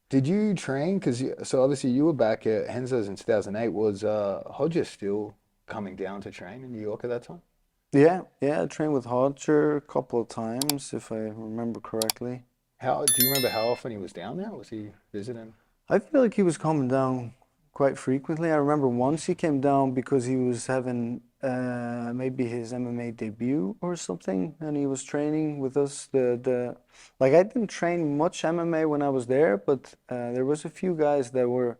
Did you train? Because so obviously you were back at Henzo's in 2008. Was Hodges still coming down to train in New York at that time? Yeah, yeah, I trained with Hodger a couple of times, if I remember correctly. How do you remember how often he was down there? Was he visiting? I feel like he was coming down quite frequently. I remember once he came down because he was having maybe his MMA debut or something, and he was training with us. The like I didn't train much MMA when I was there, but there was a few guys that were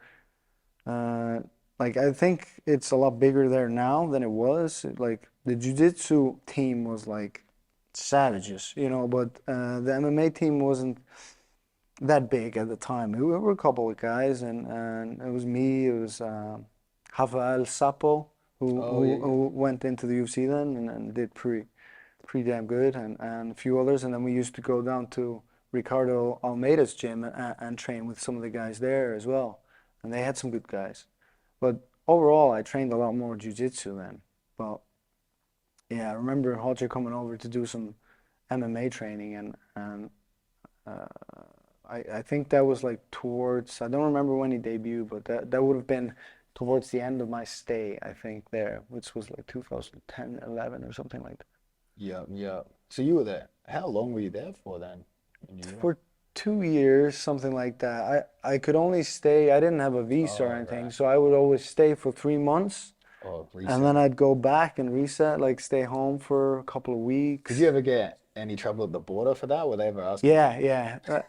uh, like I think it's a lot bigger there now than it was. Like the jiu-jitsu team was like savages, but the MMA team wasn't that big at the time. We were a couple of guys, and it was me, it was Rafael Sapo, who, Oh yeah, who yeah. who went into the UFC then and did pretty damn good, and a few others. And then we used to go down to Ricardo Almeida's gym and train with some of the guys there as well. And they had some good guys. But overall, I trained a lot more jiu-jitsu then. But yeah, I remember Hodger coming over to do some MMA training, and uh, I think that was like towards, I don't remember when he debuted, but that would have been towards the end of my stay, I think, there, which was like 2010, 11 or something like that. Yeah, yeah. So you were there. How long were you there for then in New York? For 2 years, something like that. I could only stay, I didn't have a visa or Oh, anything, right. so I would always stay for 3 months Oh, and then reset. I'd go back and reset, like stay home for a couple of Did you weeks. ever get any trouble at the border for that? Were they ever asking Yeah, yeah.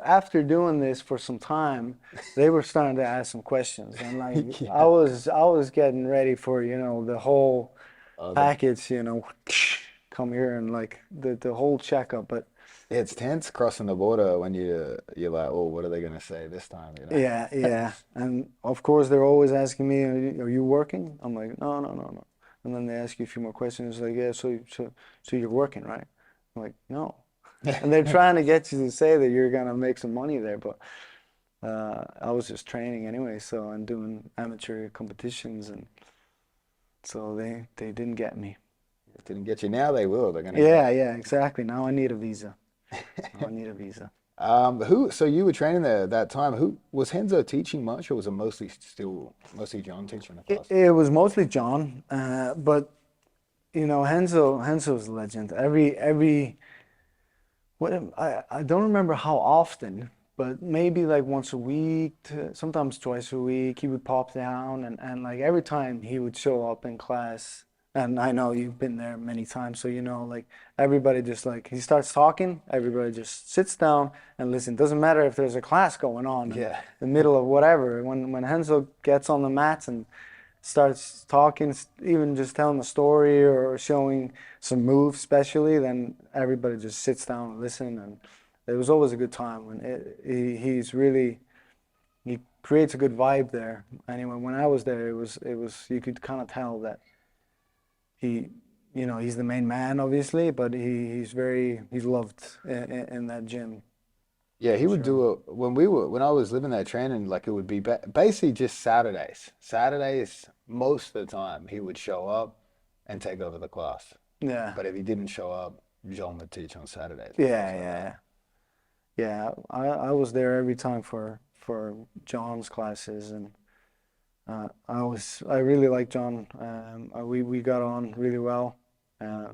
After doing this for some time, they were starting to ask some questions, and like you? I Yeah. was, I was getting ready for, the whole The package, come here and like the whole checkup. But it's tense crossing the border when you're like, oh, what are they gonna say this time, you know? yeah, yeah, and of course they're always asking me, "Are you working?" I'm like, "No, no, no, no." And then they ask you a few more questions, like, "Yeah, so you're working, right?" I'm like, "No." And they're trying to get you to say that you're gonna make some money there, but I was just training anyway, so and doing amateur competitions, and so they didn't get me. Didn't get you. Now they will. They're gonna get Yeah, yeah, exactly. Now I need a visa. Now you. I need a visa. Who? So you were training there at that time. Who was Henzo teaching much, or was it mostly John teaching the It, class? it was mostly John, but Henzo's a legend. Every what I don't remember how often, but maybe like once a week, sometimes twice a week, he would pop down and like every time he would show up in class, and I know you've been there many times, so like everybody just like he starts talking, everybody just sits down and listen. Doesn't matter if there's a class going on in Yeah. the middle of whatever. When Hensel gets on the mats and starts talking, even just telling a story or showing some moves, especially, then everybody just sits down and listen. And it was always a good time. When he's really he creates a good vibe there. Anyway, when I was there, it was you could kind of tell that he. He's the main man, obviously, but he's loved in that gym Yeah, he for would sure. do it when I was living there training. Like it would be basically just Saturdays. Saturdays, most of the time, he would show up and take over the class. Yeah, But if he didn't show up, John would teach on Saturdays and stuff yeah, like that. yeah. Yeah, I was there every time for John's classes, and I really like John. We got on really well. Uh,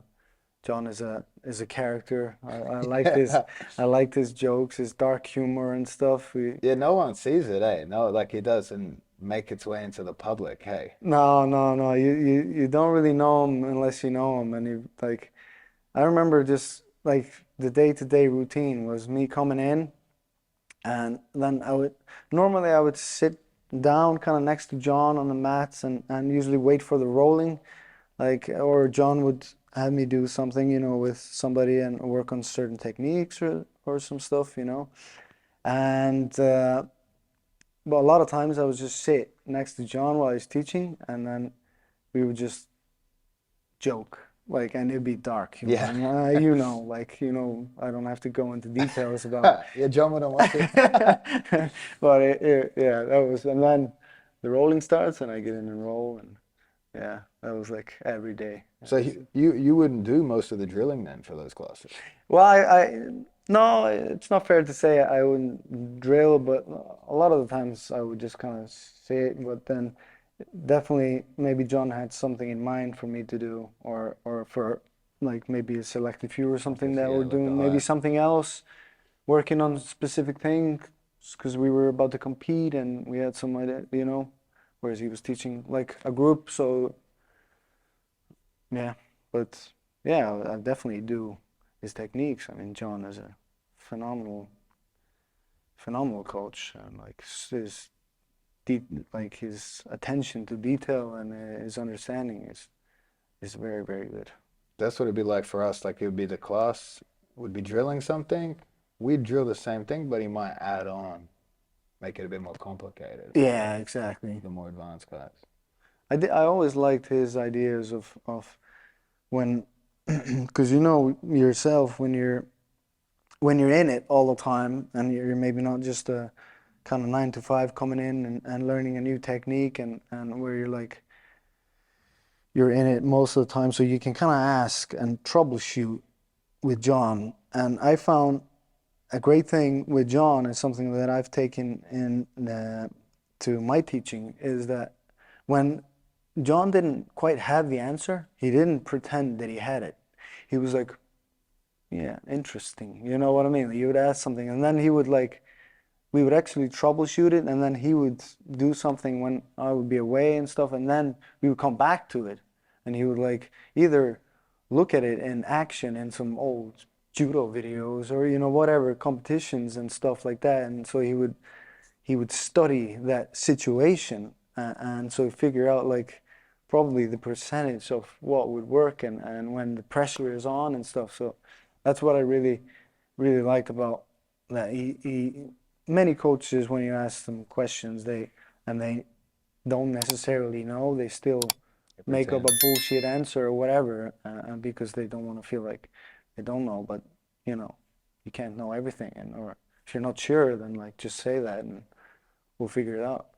John is a character. Yeah. I liked his jokes, his dark humor and stuff. Yeah, no one sees it, eh? No, like it doesn't make its way into the public, hey. No, no, no. You don't really know him unless you know him, and I remember just like the day-to-day routine was me coming in. And then I would sit down kind of next to John on the mats and usually wait for the rolling. Or John would have me do something, with somebody and work on certain techniques or some stuff. And but a lot of times I would just sit next to John while he's teaching, and then we would just joke. And it'd be dark humor. Yeah. And I don't have to go into details about Yeah, John wouldn't want to. But yeah, and then the rolling starts, and I get in and roll, and yeah, that was like every day. So you wouldn't do most of the drilling then for those classes. Well, No, it's not fair to say I wouldn't drill, but a lot of the times I would just kind of say it. But then definitely maybe John had something in mind for me to do, or for like maybe a selective few or Like a, something that yeah, we're like a doing, maybe high. something else, working on a specific thing, because we were about to compete and we had some idea, whereas he was teaching like a group. So yeah, but yeah, I definitely do his techniques. I mean, John is a phenomenal, phenomenal coach, and like his like his attention to detail and his understanding is very, very good. That's what it'd be like for us. Like it would be the class would be drilling something. We'd drill the same thing, but he might add on, make it a bit more complicated. Yeah, exactly. The more advanced class. I always liked his ideas of when, because you know yourself when you're in it all the time and you're maybe not just a kind of 9 to 5 coming in and learning a new technique and where you're in it most of the time, so you can kind of ask and troubleshoot with John. And I found a great thing with John is something that I've taken to my teaching is that when John didn't quite have the answer, he didn't pretend that he had it. He was like, yeah, interesting. You know what I mean? You would ask something and then he would like we would actually troubleshoot it and then he would do something when I would be away and stuff and then we would come back to it and he would like either look at it in action in some old judo videos or whatever competitions and stuff like that, and so he would study that situation and so figure out like probably the percentage of what would work and when the pressure is on and stuff. So that's what I really really like about that. Many coaches, when you ask them questions, they don't necessarily know. They still It make up a pretends. bullshit answer or whatever, because they don't want to feel like they don't know. But you know, you can't know everything, and or if you're not sure, then like just say that, and we'll figure it out.